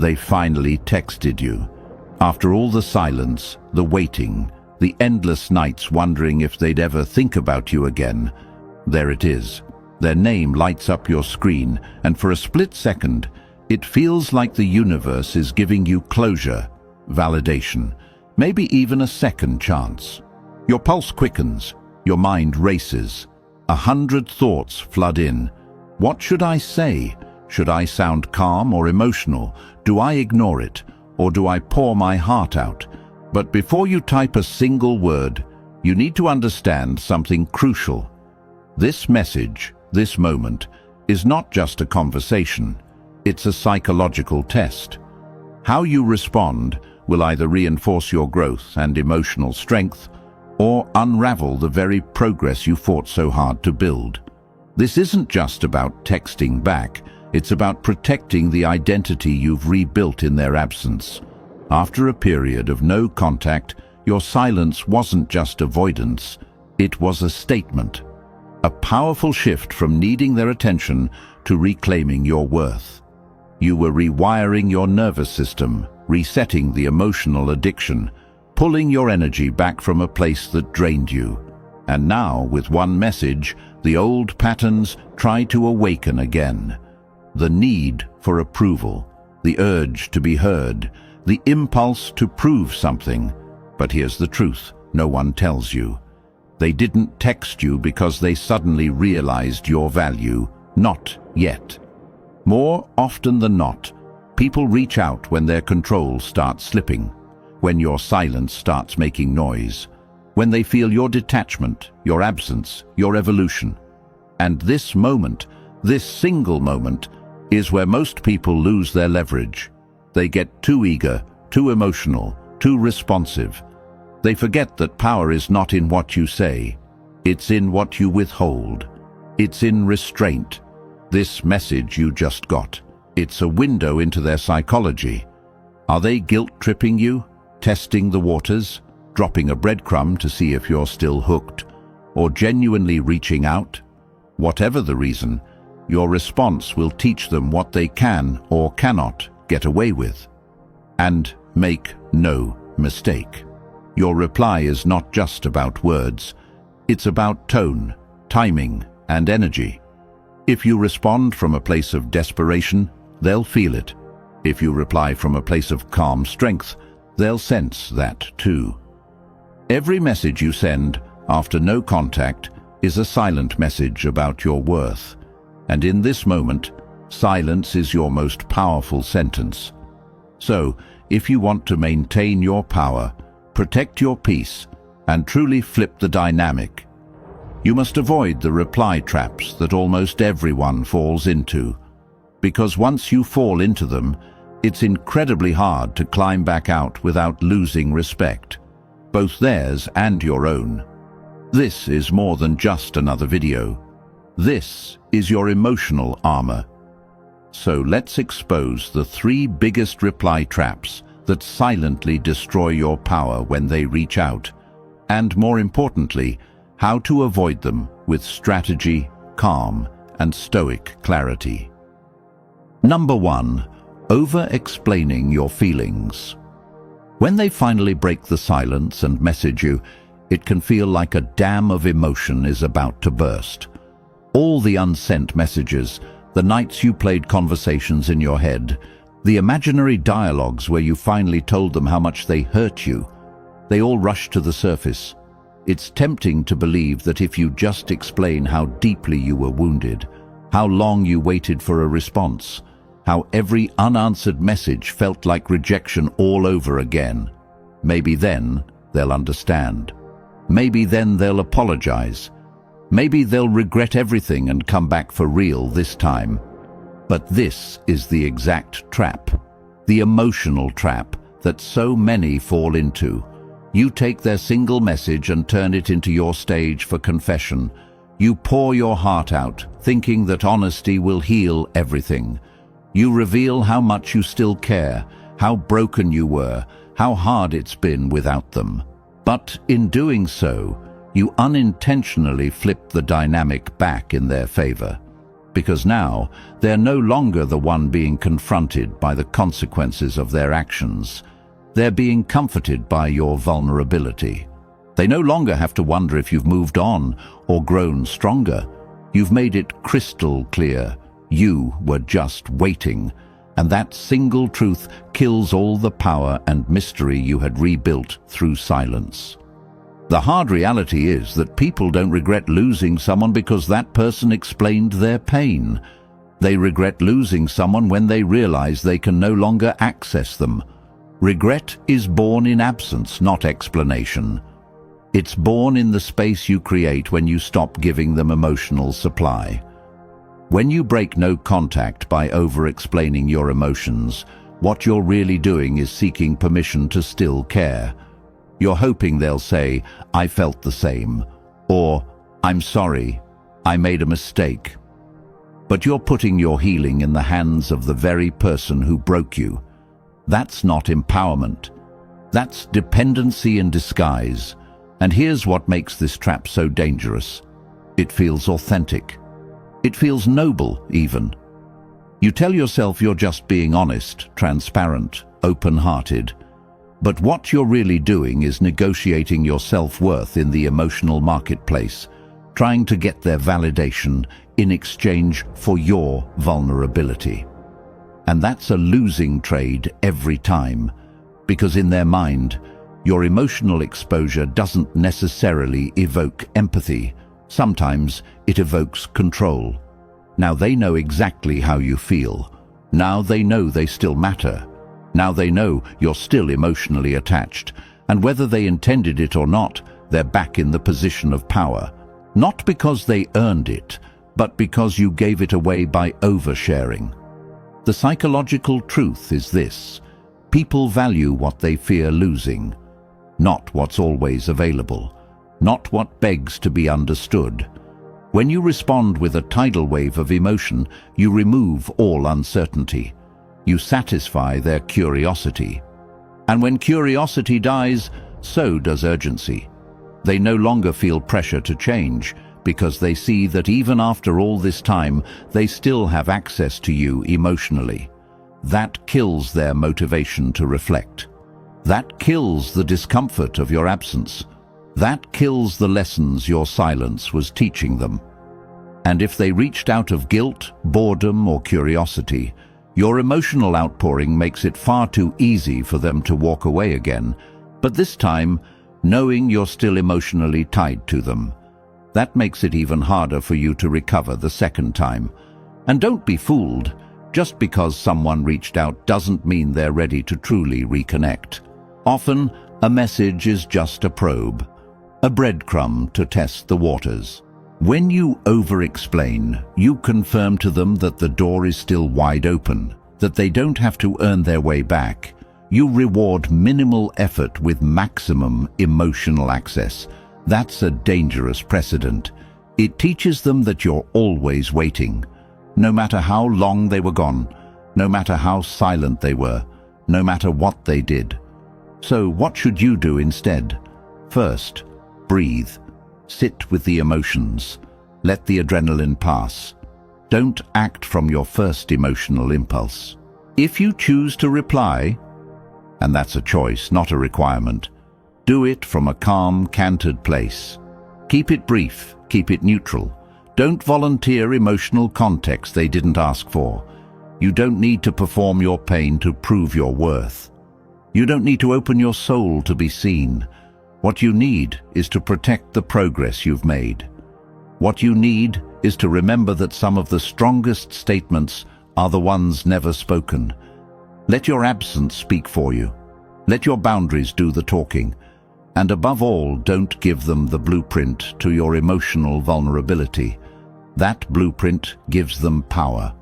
They finally texted you. After all the silence, the waiting, the endless nights wondering if they'd ever think about you again, there it is. Their name lights up your screen, and for a split second, it feels like the universe is giving you closure, validation, maybe even a second chance. Your pulse quickens, your mind races. 100 thoughts flood in. What should I say? Should I sound calm or emotional? Do I ignore it, or do I pour my heart out? But before you type a single word, you need to understand something crucial. This message, this moment, is not just a conversation. It's a psychological test. How you respond will either reinforce your growth and emotional strength, or unravel the very progress you fought so hard to build. This isn't just about texting back, it's about protecting the identity you've rebuilt in their absence. After a period of no contact, your silence wasn't just avoidance, it was a statement. A powerful shift from needing their attention to reclaiming your worth. You were rewiring your nervous system, resetting the emotional addiction, pulling your energy back from a place that drained you. And now, with one message, the old patterns try to awaken again. The need for approval, the urge to be heard, the impulse to prove something. But here's the truth, no one tells you. They didn't text you because they suddenly realized your value. Not yet. More often than not, people reach out when their control starts slipping, when your silence starts making noise, when they feel your detachment, your absence, your evolution. And this moment, this single moment, is where most people lose their leverage. They get too eager, too emotional, too responsive. They forget that power is not in what you say. It's in what you withhold. It's in restraint. This message you just got, it's a window into their psychology. Are they guilt-tripping you, testing the waters, dropping a breadcrumb to see if you're still hooked, or genuinely reaching out? Whatever the reason, your response will teach them what they can or cannot get away with. And make no mistake, your reply is not just about words. It's about tone, timing, and energy. If you respond from a place of desperation, they'll feel it. If you reply from a place of calm strength, they'll sense that too. Every message you send after no contact is a silent message about your worth. And in this moment, silence is your most powerful sentence. So, if you want to maintain your power, protect your peace, and truly flip the dynamic, you must avoid the reply traps that almost everyone falls into. Because once you fall into them, it's incredibly hard to climb back out without losing respect, both theirs and your own. This is more than just another video. This is your emotional armor. So let's expose the 3 biggest reply traps that silently destroy your power when they reach out, and more importantly, how to avoid them with strategy, calm, and stoic clarity. Number 1. Over-explaining your feelings. When they finally break the silence and message you, it can feel like a dam of emotion is about to burst. All the unsent messages, the nights you played conversations in your head, the imaginary dialogues where you finally told them how much they hurt you, they all rush to the surface. It's tempting to believe that if you just explain how deeply you were wounded, how long you waited for a response, how every unanswered message felt like rejection all over again, maybe then they'll understand. Maybe then they'll apologize. Maybe they'll regret everything and come back for real this time. But this is the exact trap, the emotional trap that so many fall into. You take their single message and turn it into your stage for confession. You pour your heart out, thinking that honesty will heal everything. You reveal how much you still care, how broken you were, how hard it's been without them. But in doing so, you unintentionally flip the dynamic back in their favor. because now they're no longer the one being confronted by the consequences of their actions. They're being comforted by your vulnerability. They no longer have to wonder if you've moved on or grown stronger. You've made it crystal clear. You were just waiting, and that single truth kills all the power and mystery you had rebuilt through silence. The hard reality is that people don't regret losing someone because that person explained their pain. They regret losing someone when they realize they can no longer access them. Regret is born in absence, not explanation. It's born in the space you create when you stop giving them emotional supply. When you break no contact by over-explaining your emotions, what you're really doing is seeking permission to still care. You're hoping they'll say, "I felt the same," or "I'm sorry, I made a mistake." But you're putting your healing in the hands of the very person who broke you. That's not empowerment. That's dependency in disguise. And here's what makes this trap so dangerous. It feels authentic. It feels noble, even. You tell yourself you're just being honest, transparent, open-hearted. But what you're really doing is negotiating your self-worth in the emotional marketplace, trying to get their validation in exchange for your vulnerability. And that's a losing trade every time, because in their mind, your emotional exposure doesn't necessarily evoke empathy. Sometimes it evokes control. Now they know exactly how you feel. Now they know they still matter. Now they know you're still emotionally attached. And whether they intended it or not, they're back in the position of power. Not because they earned it, but because you gave it away by oversharing. The psychological truth is this: people value what they fear losing, not what's always available, not what begs to be understood. When you respond with a tidal wave of emotion, you remove all uncertainty. You satisfy their curiosity. And when curiosity dies, so does urgency. They no longer feel pressure to change, because they see that even after all this time, they still have access to you emotionally. That kills their motivation to reflect. That kills the discomfort of your absence. That kills the lessons your silence was teaching them. And if they reached out of guilt, boredom, or curiosity, your emotional outpouring makes it far too easy for them to walk away again, but this time, knowing you're still emotionally tied to them. That makes it even harder for you to recover the second time. And don't be fooled. Just because someone reached out doesn't mean they're ready to truly reconnect. Often, a message is just a probe, a breadcrumb to test the waters. When you over-explain, you confirm to them that the door is still wide open, that they don't have to earn their way back. You reward minimal effort with maximum emotional access. That's a dangerous precedent. It teaches them that you're always waiting, no matter how long they were gone, no matter how silent they were, no matter what they did. So what should you do instead? First, breathe. Sit with the emotions. Let the adrenaline pass. Don't act from your first emotional impulse. If you choose to reply, and that's a choice, not a requirement, do it from a calm, cantered place. Keep it brief, keep it neutral. Don't volunteer emotional context they didn't ask for. You don't need to perform your pain to prove your worth. You don't need to open your soul to be seen. What you need is to protect the progress you've made. What you need is to remember that some of the strongest statements are the ones never spoken. Let your absence speak for you. Let your boundaries do the talking. And above all, don't give them the blueprint to your emotional vulnerability. That blueprint gives them power.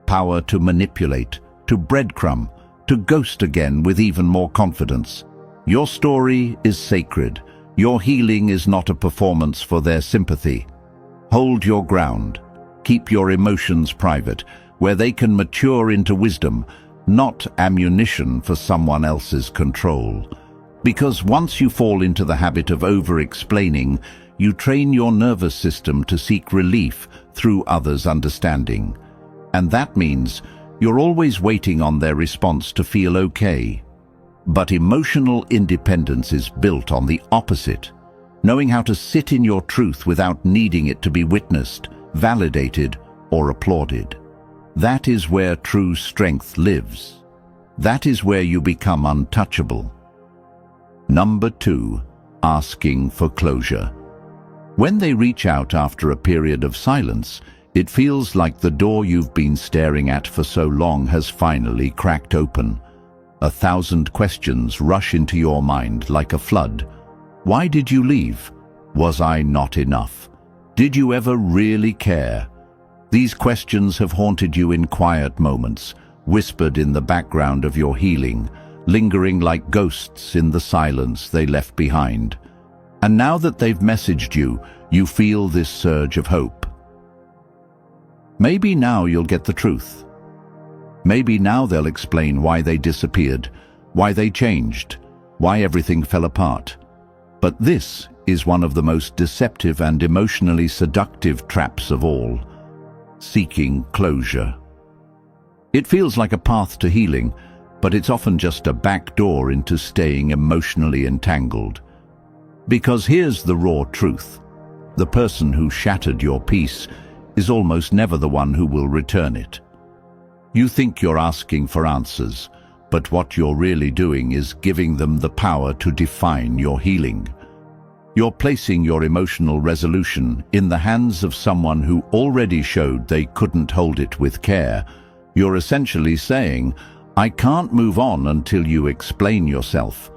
Power to manipulate, to breadcrumb, to ghost again with even more confidence. Your story is sacred. Your healing is not a performance for their sympathy. Hold your ground. Keep your emotions private, where they can mature into wisdom, not ammunition for someone else's control. Because once you fall into the habit of over-explaining, you train your nervous system to seek relief through others' understanding. And that means you're always waiting on their response to feel okay. But emotional independence is built on the opposite, knowing how to sit in your truth without needing it to be witnessed, validated, or applauded. That is where true strength lives. That is where you become untouchable. Number 2, asking for closure. When they reach out after a period of silence, it feels like the door you've been staring at for so long has finally cracked open. 1,000 questions rush into your mind like a flood. Why did you leave? Was I not enough? Did you ever really care? These questions have haunted you in quiet moments, whispered in the background of your healing, lingering like ghosts in the silence they left behind. And now that they've messaged you, you feel this surge of hope. Maybe now you'll get the truth. Maybe now they'll explain why they disappeared, why they changed, why everything fell apart. But this is one of the most deceptive and emotionally seductive traps of all: seeking closure. It feels like a path to healing, but it's often just a back door into staying emotionally entangled. Because here's the raw truth: the person who shattered your peace is almost never the one who will return it. You think you're asking for answers, but what you're really doing is giving them the power to define your healing. You're placing your emotional resolution in the hands of someone who already showed they couldn't hold it with care. You're essentially saying, "I can't move on until you explain yourself."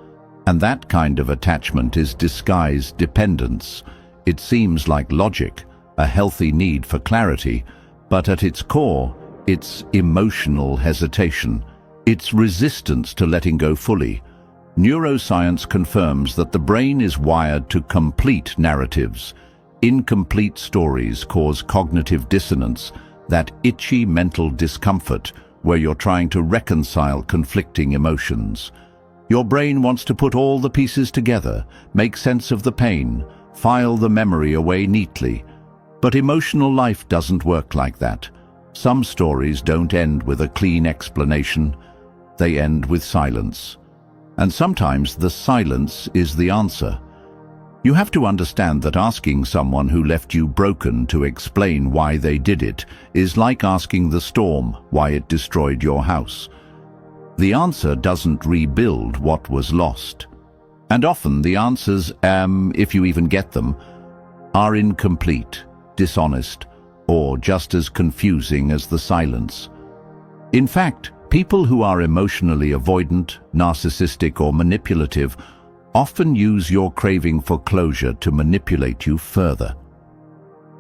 And that kind of attachment is disguised dependence. It seems like logic, a healthy need for clarity, but at its core, it's emotional hesitation. It's resistance to letting go fully. Neuroscience confirms that the brain is wired to complete narratives. Incomplete stories cause cognitive dissonance, that itchy mental discomfort where you're trying to reconcile conflicting emotions. Your brain wants to put all the pieces together, make sense of the pain, file the memory away neatly. But emotional life doesn't work like that. Some stories don't end with a clean explanation. They end with silence. And sometimes the silence is the answer. You have to understand that asking someone who left you broken to explain why they did it is like asking the storm why it destroyed your house. The answer doesn't rebuild what was lost. And often the answers, if you even get them, are incomplete, dishonest, or just as confusing as the silence. In fact, people who are emotionally avoidant, narcissistic, or manipulative often use your craving for closure to manipulate you further.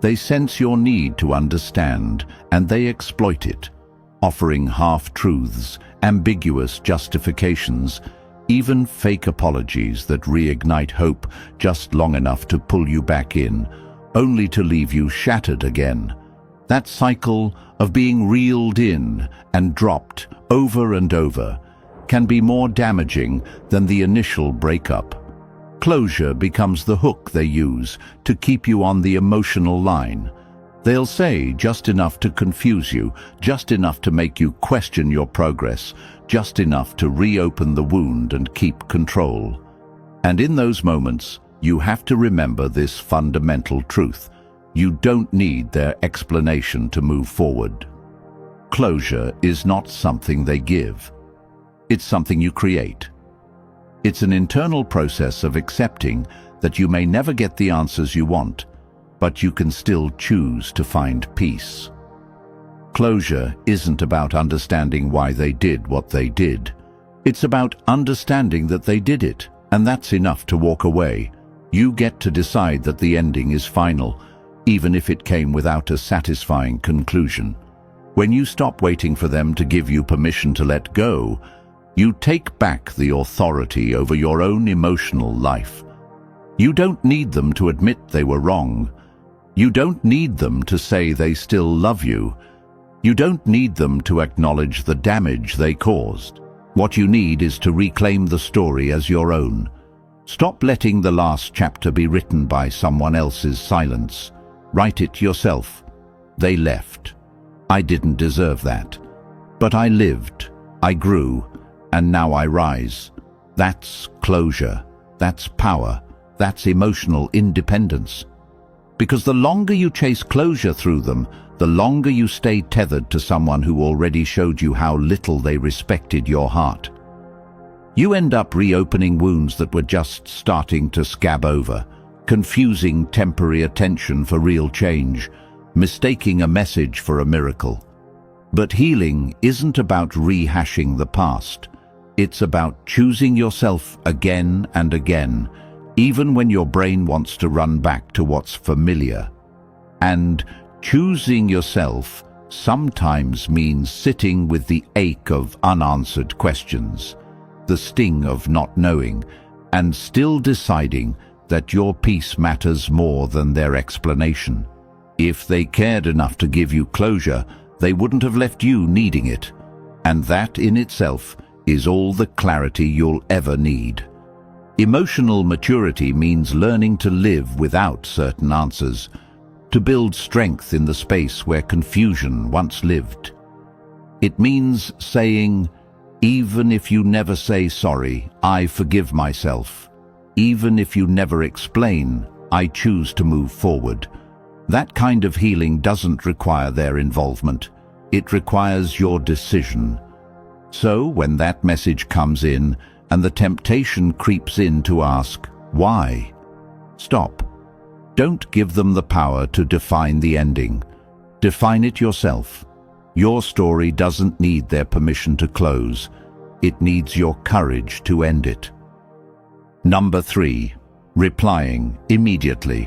They sense your need to understand, and they exploit it, offering half-truths, ambiguous justifications, even fake apologies that reignite hope just long enough to pull you back in, only to leave you shattered again. That cycle of being reeled in and dropped over and over can be more damaging than the initial breakup. Closure becomes the hook they use to keep you on the emotional line. They'll say just enough to confuse you, just enough to make you question your progress, just enough to reopen the wound and keep control. And in those moments, you have to remember this fundamental truth: you don't need their explanation to move forward. Closure is not something they give. It's something you create. It's an internal process of accepting that you may never get the answers you want, but you can still choose to find peace. Closure isn't about understanding why they did what they did. It's about understanding that they did it, and that's enough to walk away. You get to decide that the ending is final, even if it came without a satisfying conclusion. When you stop waiting for them to give you permission to let go, you take back the authority over your own emotional life. You don't need them to admit they were wrong. You don't need them to say they still love you. You don't need them to acknowledge the damage they caused. What you need is to reclaim the story as your own, Stop letting the last chapter be written by someone else's silence. Write it yourself. They left. I didn't deserve that. But I lived, I grew, and now I rise. That's closure. That's power. That's emotional independence. Because the longer you chase closure through them, the longer you stay tethered to someone who already showed you how little they respected your heart. You end up reopening wounds that were just starting to scab over, confusing temporary attention for real change, mistaking a message for a miracle. But healing isn't about rehashing the past. It's about choosing yourself again and again, even when your brain wants to run back to what's familiar. And choosing yourself sometimes means sitting with the ache of unanswered questions, the sting of not knowing, and still deciding that your peace matters more than their explanation. If they cared enough to give you closure, they wouldn't have left you needing it. And that in itself is all the clarity you'll ever need. Emotional maturity means learning to live without certain answers, to build strength in the space where confusion once lived. It means saying, even if you never say sorry, I forgive myself. Even if you never explain, I choose to move forward. That kind of healing doesn't require their involvement. It requires your decision. So when that message comes in and the temptation creeps in to ask, why? Stop. Don't give them the power to define the ending. Define it yourself. Your story doesn't need their permission to close. It needs your courage to end it. Number 3. Replying immediately.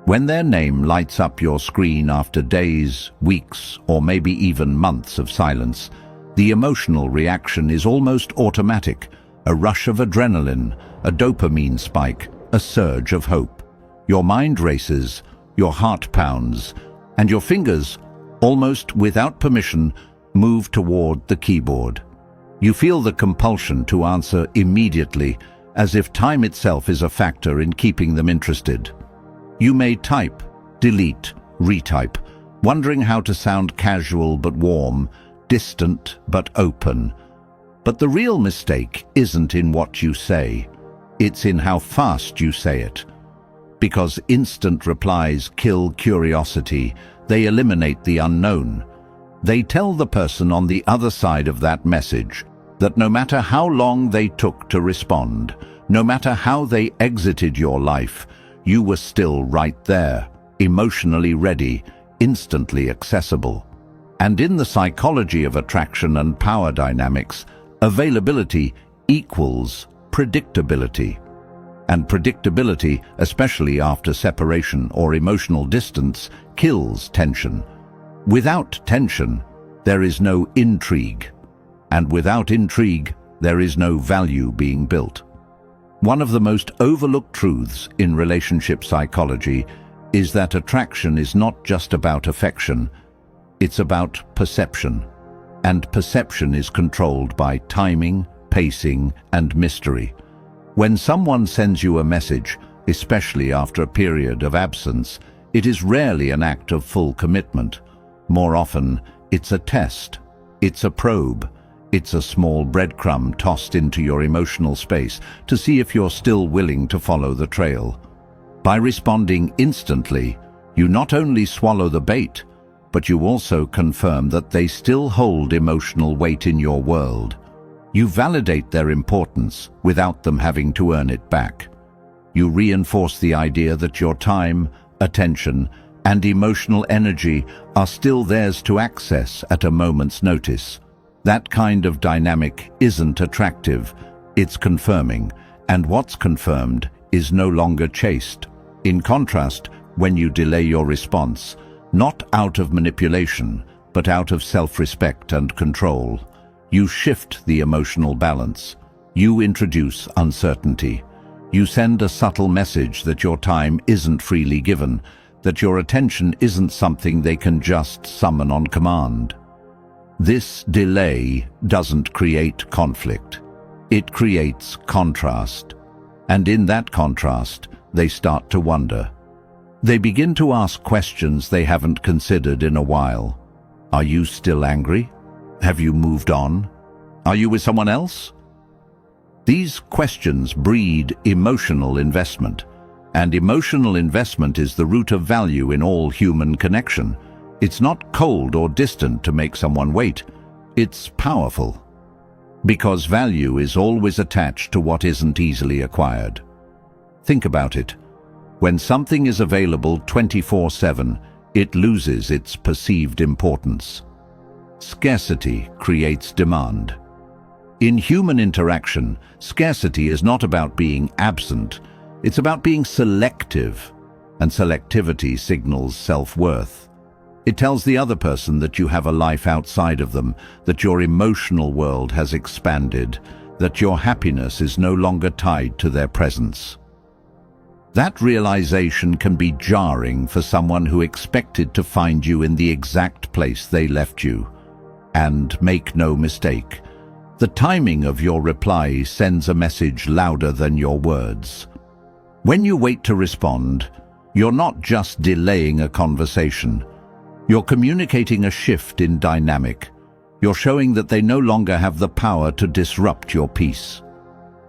When their name lights up your screen after days, weeks, or maybe even months of silence, the emotional reaction is almost automatic. A rush of adrenaline, a dopamine spike, a surge of hope. Your mind races, your heart pounds, and your fingers, almost without permission, move toward the keyboard. You feel the compulsion to answer immediately, as if time itself is a factor in keeping them interested. You may type, delete, retype, wondering how to sound casual but warm, distant but open. But the real mistake isn't in what you say. It's in how fast you say it. Because instant replies kill curiosity, they eliminate the unknown. They tell the person on the other side of that message that no matter how long they took to respond, no matter how they exited your life, you were still right there, emotionally ready, instantly accessible. And in the psychology of attraction and power dynamics, availability equals predictability. And predictability, especially after separation or emotional distance, kills tension. Without tension, there is no intrigue. And without intrigue, there is no value being built. One of the most overlooked truths in relationship psychology is that attraction is not just about affection, it's about perception. And perception is controlled by timing, pacing, and mystery. When someone sends you a message, especially after a period of absence, it is rarely an act of full commitment. More often, it's a test, it's a probe, it's a small breadcrumb tossed into your emotional space to see if you're still willing to follow the trail. By responding instantly, you not only swallow the bait, but you also confirm that they still hold emotional weight in your world. You validate their importance without them having to earn it back. You reinforce the idea that your time, attention, and emotional energy are still theirs to access at a moment's notice. That kind of dynamic isn't attractive, it's confirming, and what's confirmed is no longer chased. In contrast, when you delay your response, not out of manipulation, but out of self-respect and control, you shift the emotional balance. You introduce uncertainty. You send a subtle message that your time isn't freely given, that your attention isn't something they can just summon on command. This delay doesn't create conflict. It creates contrast. And in that contrast, they start to wonder. They begin to ask questions they haven't considered in a while. Are you still angry? Have you moved on? Are you with someone else? These questions breed emotional investment, and emotional investment is the root of value in all human connection. It's not cold or distant to make someone wait. It's powerful. Because value is always attached to what isn't easily acquired. Think about it. When something is available 24/7, it loses its perceived importance. Scarcity creates demand. In human interaction, scarcity is not about being absent, it's about being selective, and selectivity signals self-worth. It tells the other person that you have a life outside of them, that your emotional world has expanded, that your happiness is no longer tied to their presence. That realization can be jarring for someone who expected to find you in the exact place they left you. And make no mistake, the timing of your reply sends a message louder than your words. When you wait to respond, you're not just delaying a conversation. You're communicating a shift in dynamic. You're showing that they no longer have the power to disrupt your peace.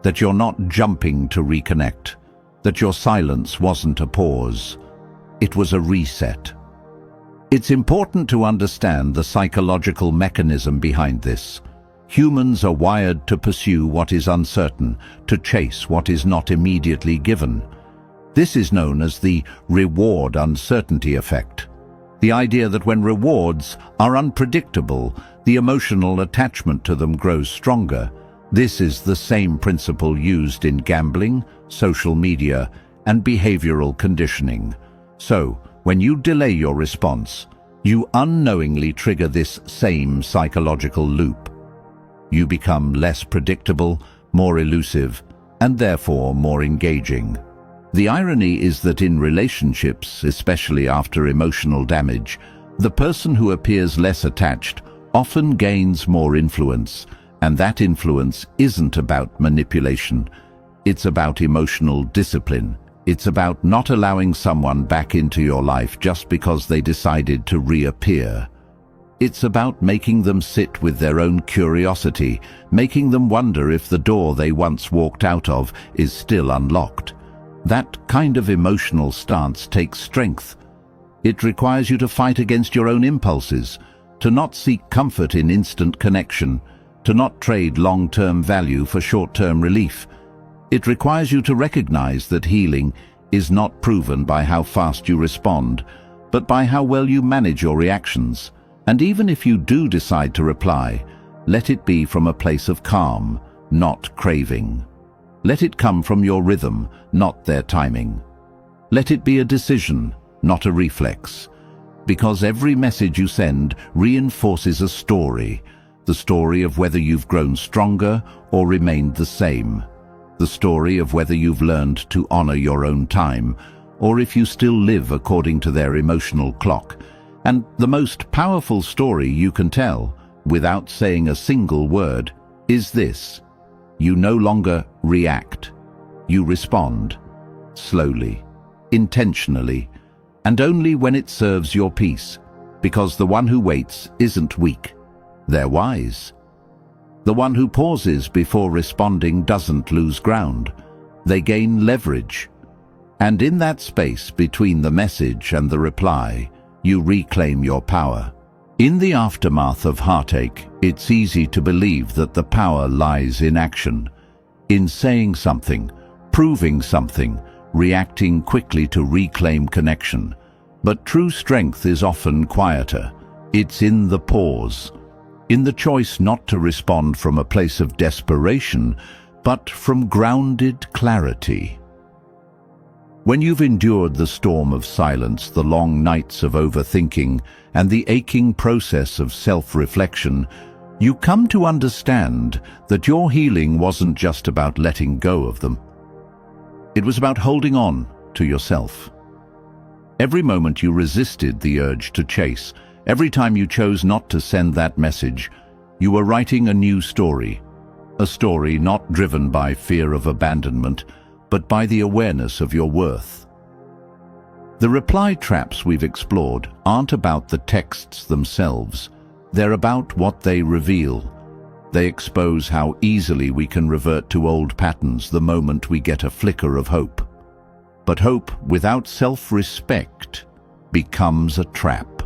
That you're not jumping to reconnect. That your silence wasn't a pause. It was a reset. It's important to understand the psychological mechanism behind this. Humans are wired to pursue what is uncertain, to chase what is not immediately given. This is known as the reward uncertainty effect. The idea that when rewards are unpredictable, the emotional attachment to them grows stronger. This is the same principle used in gambling, social media, and behavioral conditioning. So, when you delay your response, you unknowingly trigger this same psychological loop. You become less predictable, more elusive, and therefore more engaging. The irony is that in relationships, especially after emotional damage, the person who appears less attached often gains more influence, and that influence isn't about manipulation. It's about emotional discipline. It's about not allowing someone back into your life just because they decided to reappear. It's about making them sit with their own curiosity, making them wonder if the door they once walked out of is still unlocked. That kind of emotional stance takes strength. It requires you to fight against your own impulses, to not seek comfort in instant connection, to not trade long-term value for short-term relief. It requires you to recognize that healing is not proven by how fast you respond, but by how well you manage your reactions. And even if you do decide to reply, let it be from a place of calm, not craving. Let it come from your rhythm, not their timing. Let it be a decision, not a reflex. Because every message you send reinforces a story, the story of whether you've grown stronger or remained the same, the story of whether you've learned to honor your own time, or if you still live according to their emotional clock. And the most powerful story you can tell, without saying a single word, is this. You no longer react. You respond. Slowly, intentionally, and only when it serves your peace, because the one who waits isn't weak. They're wise. The one who pauses before responding doesn't lose ground. They gain leverage. And in that space between the message and the reply, you reclaim your power. In the aftermath of heartache, it's easy to believe that the power lies in action, in saying something, proving something, reacting quickly to reclaim connection. But true strength is often quieter. It's in the pause, in the choice not to respond from a place of desperation, but from grounded clarity. When you've endured the storm of silence, the long nights of overthinking, and the aching process of self-reflection, you come to understand that your healing wasn't just about letting go of them. It was about holding on to yourself. Every moment you resisted the urge to chase, every time you chose not to send that message, you were writing a new story. A story not driven by fear of abandonment, but by the awareness of your worth. The reply traps we've explored aren't about the texts themselves. They're about what they reveal. They expose how easily we can revert to old patterns the moment we get a flicker of hope. But hope without self-respect becomes a trap.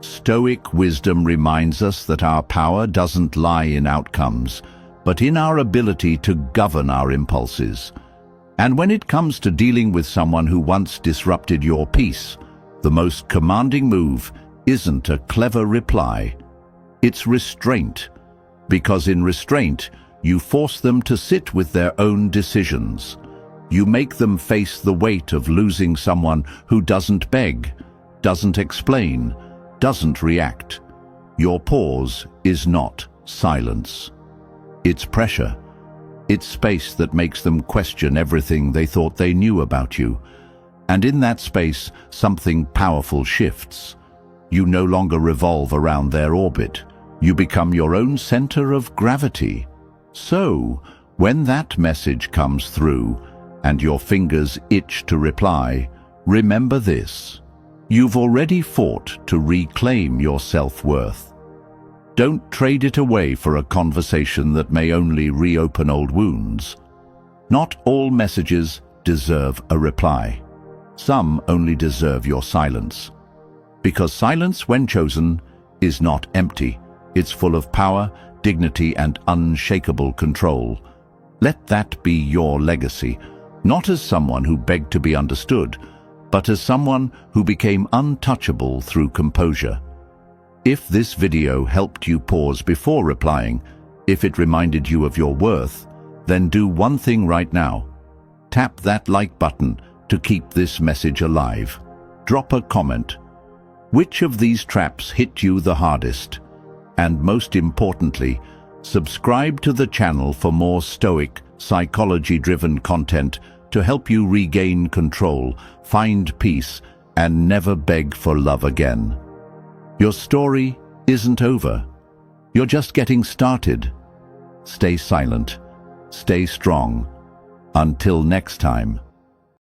Stoic wisdom reminds us that our power doesn't lie in outcomes, but in our ability to govern our impulses. And when it comes to dealing with someone who once disrupted your peace, the most commanding move isn't a clever reply. It's restraint, because in restraint, you force them to sit with their own decisions. You make them face the weight of losing someone who doesn't beg, doesn't explain, doesn't react. Your pause is not silence. It's pressure. It's space that makes them question everything they thought they knew about you. And in that space, something powerful shifts. You no longer revolve around their orbit. You become your own center of gravity. So, when that message comes through and your fingers itch to reply, remember this. You've already fought to reclaim your self-worth. Don't trade it away for a conversation that may only reopen old wounds. Not all messages deserve a reply. Some only deserve your silence. Because silence, when chosen, is not empty. It's full of power, dignity, and unshakable control. Let that be your legacy, not as someone who begged to be understood, but as someone who became untouchable through composure. If this video helped you pause before replying, if it reminded you of your worth, then do one thing right now. Tap that like button to keep this message alive. Drop a comment. Which of these traps hit you the hardest? And most importantly, subscribe to the channel for more Stoic, psychology-driven content to help you regain control, find peace, and never beg for love again. Your story isn't over. You're just getting started. Stay silent. Stay strong. Until next time.